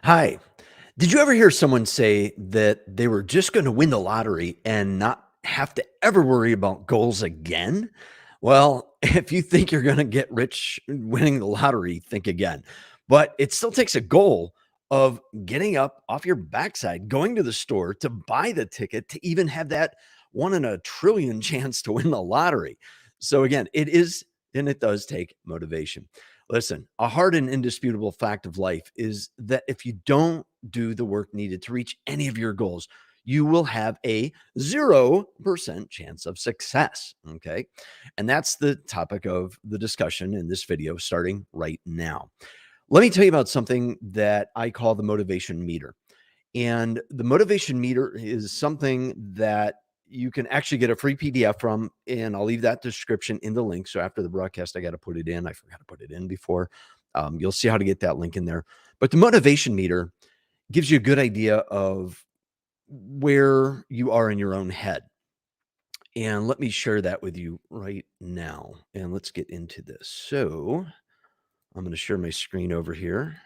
Hi. Did you ever hear someone say that they were just going to win the lottery and not have to ever worry about goals again? Well, if you think you're going to get rich winning the lottery, think again. But it still takes a goal of getting up off your backside, going to the store to buy the ticket to even have that one in a trillion chance to win the lottery. So, again, it is and it does take motivation. Listen, a hard and indisputable fact of life is that if you don't do the work needed to reach any of your goals, you will have a 0% chance of success. Okay. And that's the topic of the discussion in this video starting right now. Let me tell you about something that I call the motivation meter. And the motivation meter is something that you can actually get a free PDF from, and I'll leave that description in the link. So after the broadcast, I got to put it in. I forgot to put it in before. You'll see how to get that link in there. But the motivation meter gives you a good idea of where you are in your own head. And let me share that with you right now. And let's get into this. So I'm going to share my screen over here.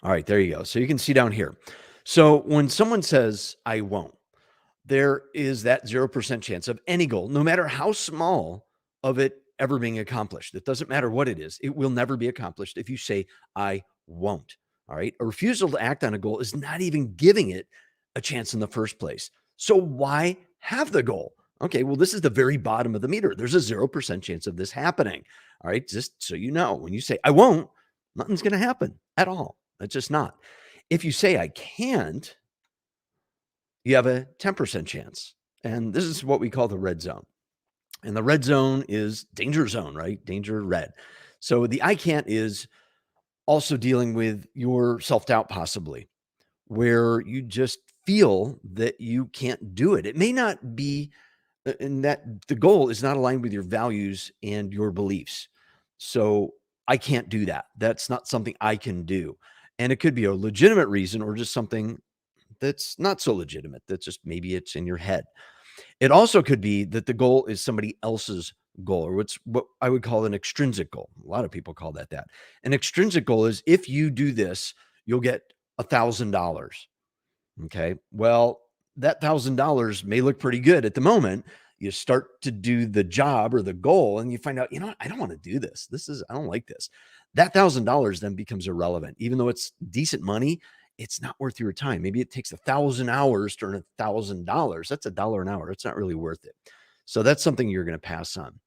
All right, there you go. So you can see down here. So when someone says, I won't, there is that 0% chance of any goal, no matter how small, of it ever being accomplished. It doesn't matter what it is. It will never be accomplished if you say, I won't. All right. A refusal to act on a goal is not even giving it a chance in the first place. So why have the goal? Okay. Well, this is the very bottom of the meter. There's a 0% chance of this happening. All right. Just so you know, when you say, I won't, nothing's going to happen at all. It's just not. If you say, I can't, you have a 10% chance. And this is what we call the red zone. And the red zone is danger zone, right? Danger red. So the I can't is also dealing with your self doubt, possibly, where you just feel that you can't do it. It may not be, and that the goal is not aligned with your values and your beliefs. So I can't do that. That's not something I can do. And it could be a legitimate reason or just something that's not so legitimate. That's just maybe it's in your head. It also could be that the goal is somebody else's goal, or what I would call an extrinsic goal. A lot of people call that. An extrinsic goal is if you do this, you'll get $1,000. Okay. Well, that $1,000 may look pretty good at the moment. You start to do the job or the goal, and you find out, I don't want to do this. I don't like this. That $1,000 then becomes irrelevant, even though it's decent money. It's not worth your time. Maybe it takes 1,000 hours to earn $1,000. That's $1 an hour. It's not really worth it. So that's something you're going to pass on.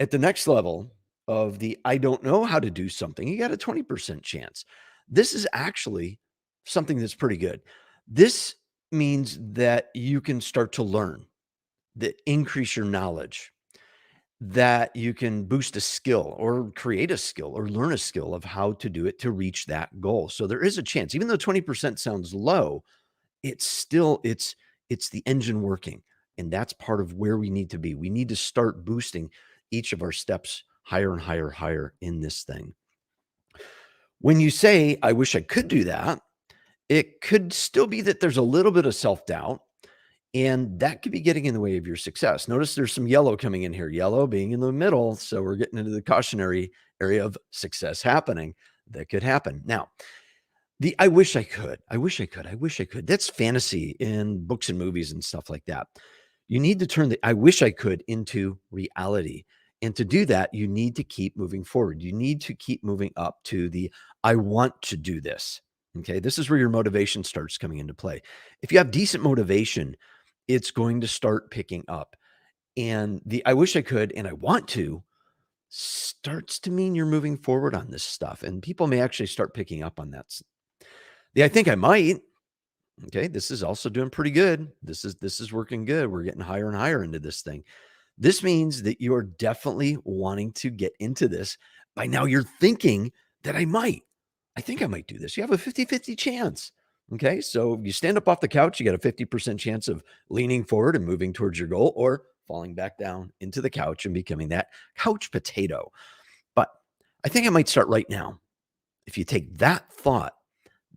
At the next level of the I don't know how to do something, you got a 20% chance. This is actually something that's pretty good. This means that you can start to learn, that increase your knowledge, that you can boost a skill or create a skill or learn a skill of how to do it to reach that goal. So there is a chance, even though 20% sounds low, it's still it's the engine working. And that's part of where we need to be. We need to start boosting each of our steps higher and higher, higher in this thing. When you say, I wish I could do that, it could still be that there's a little bit of self-doubt, and that could be getting in the way of your success. Notice there's some yellow coming in here, yellow being in the middle. So we're getting into the cautionary area of success happening. That could happen. Now, the I wish I could, I wish I could, I wish I could. That's fantasy in books and movies and stuff like that. You need to turn the I wish I could into reality. And to do that, you need to keep moving forward. You need to keep moving up to the I want to do this. Okay. This is where your motivation starts coming into play. If you have decent motivation, it's going to start picking up. And the I wish I could and I want to starts to mean you're moving forward on this stuff. And people may actually start picking up on that. The I think I might. Okay, this is also doing pretty good. This is working good. We're getting higher and higher into this thing. This means that you're definitely wanting to get into this. By now you're thinking that I might. I think I might do this. You have a 50-50 chance. Okay, so you stand up off the couch, you got a 50% chance of leaning forward and moving towards your goal or falling back down into the couch and becoming that couch potato. But I think I might start right now. If you take that thought,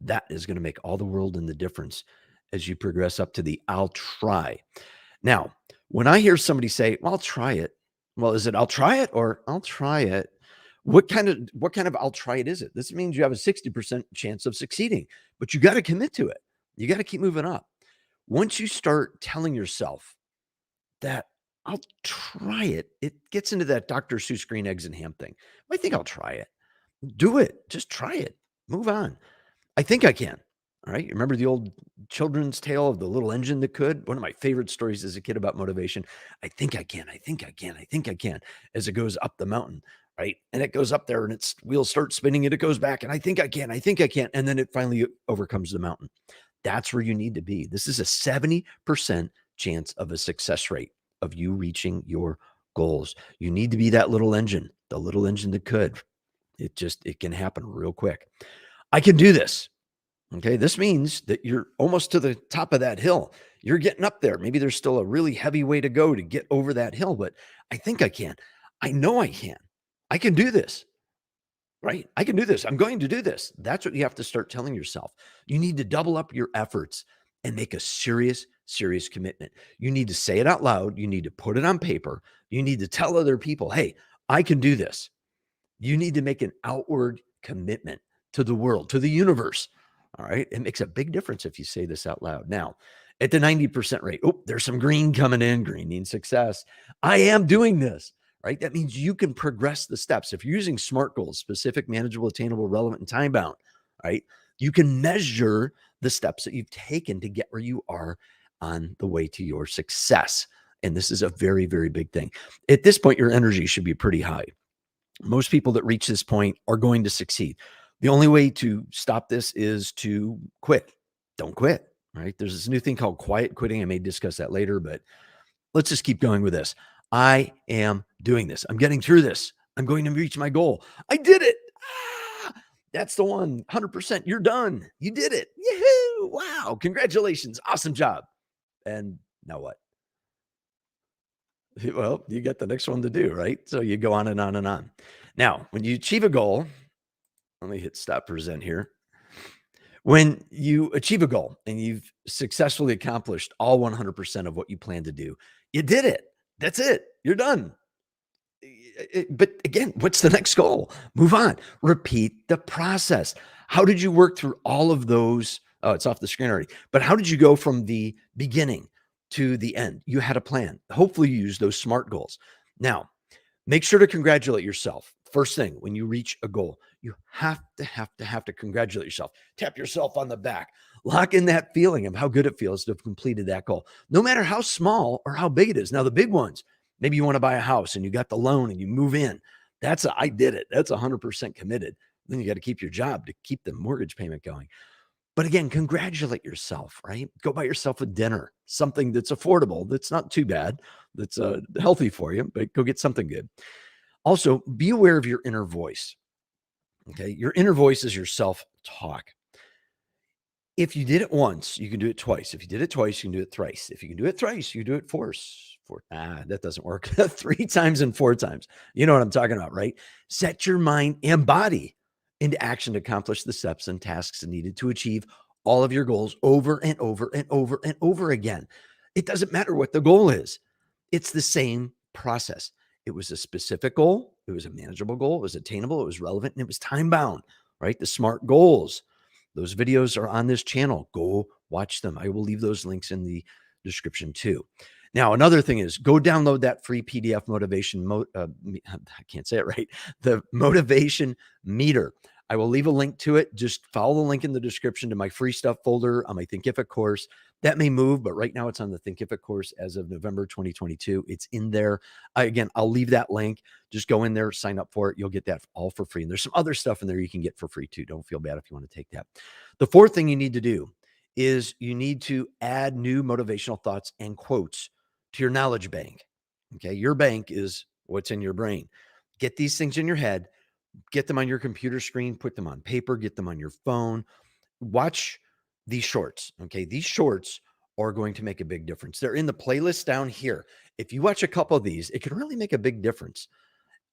that is going to make all the world in the difference as you progress up to the I'll try. Now, when I hear somebody say, well, I'll try it. Well, is it I'll try it or I'll try it? What kind of I'll try it is it? This means you have a 60% chance of succeeding, but you got to commit to it. You got to keep moving up. Once you start telling yourself that I'll try it, it gets into that Dr. Seuss green eggs and ham thing. I think I'll try it. Do it. Just try it. Move on. I think I can. All right. You remember the old children's tale of the little engine that could? One of my favorite stories as a kid about motivation. I think I can. I think I can. I think I can. As it goes up the mountain. Right. And it goes up there and its wheels start spinning and it goes back. And I think I can. I think I can. And then it finally overcomes the mountain. That's where you need to be. This is a 70% chance of a success rate of you reaching your goals. You need to be that little engine, the little engine that could. It can happen real quick. I can do this. Okay. This means that you're almost to the top of that hill. You're getting up there. Maybe there's still a really heavy way to go to get over that hill, but I think I can. I know I can. I can do this. Right? I can do this. I'm going to do this. That's what you have to start telling yourself. You need to double up your efforts and make a serious, serious commitment. You need to say it out loud. You need to put it on paper. You need to tell other people, hey, I can do this. You need to make an outward commitment to the world, to the universe. All right. It makes a big difference if you say this out loud. Now, at the 90% rate, oh, there's some green coming in. Green means success. I am doing this. Right? That means you can progress the steps. If you're using SMART goals, specific, manageable, attainable, relevant, and time bound, right? You can measure the steps that you've taken to get where you are on the way to your success. And this is a very, very big thing. At this point, your energy should be pretty high. Most people that reach this point are going to succeed. The only way to stop this is to quit. Don't quit, right? There's this new thing called quiet quitting. I may discuss that later, but let's just keep going with this. I am doing this. I'm getting through this. I'm going to reach my goal. I did it. Ah, that's the one. 100%. You're done. You did it. Yahoo. Wow. Congratulations. Awesome job. And now what? Well, you got the next one to do, right? So you go on and on and on. Now, when you achieve a goal, let me hit stop present here. When you achieve a goal and you've successfully accomplished all 100% of what you plan to do, you did it. That's it. You're done. But again, what's the next goal? Move on. Repeat the process. How did you work through all of those? Oh, it's off the screen already. But how did you go from the beginning to the end? You had a plan. Hopefully you use those SMART goals. Now, make sure to congratulate yourself. First thing, when you reach a goal, you have to congratulate yourself. Tap yourself on the back. Lock in that feeling of how good it feels to have completed that goal, no matter how small or how big it is. Now, the big ones, maybe you want to buy a house and you got the loan and you move in. I did it. That's 100% committed. Then you got to keep your job to keep the mortgage payment going. But again, congratulate yourself, right? Go buy yourself a dinner, something that's affordable, that's not too bad, that's healthy for you, but go get something good. Also, be aware of your inner voice. Okay. Your inner voice is your self-talk. If you did it once, you can do it twice. If you did it twice, you can do it thrice. If you can do it thrice, you do it that doesn't work. 3 times and 4 times. You know what I'm talking about, right? Set your mind and body into action to accomplish the steps and tasks needed to achieve all of your goals over and over and over and over again. It doesn't matter what the goal is. It's the same process. It was a specific goal. It was a manageable goal. It was attainable. It was relevant, and it was time bound, right? The SMART goals. Those videos are on this channel. Go watch them. I will leave those links in the description too. Now, another thing is go download that free PDF motivation. I can't say it right. The motivation meter. I will leave a link to it. Just follow the link in the description to my free stuff folder on my Thinkific course. That may move, but right now it's on the Thinkific course as of November 2022. It's in there. Again, I'll leave that link. Just go in there, sign up for it. You'll get that all for free. And there's some other stuff in there you can get for free too. Don't feel bad if you want to take that. The fourth thing you need to do is you need to add new motivational thoughts and quotes to your knowledge bank. Okay. Your bank is what's in your brain. Get these things in your head, get them on your computer screen, put them on paper, get them on your phone. Watch these shorts. Okay. These shorts are going to make a big difference. They're in the playlist down here. If you watch a couple of these, it can really make a big difference.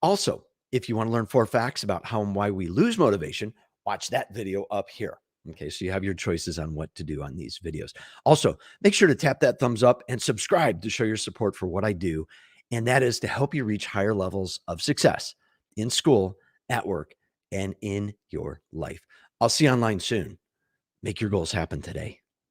Also, if you want to learn 4 facts about how and why we lose motivation, watch that video up here. Okay, so you have your choices on what to do on these videos. Also, make sure to tap that thumbs up and subscribe to show your support for what I do. And that is to help you reach higher levels of success in school at work, and in your life. I'll see you online soon. Make your goals happen today.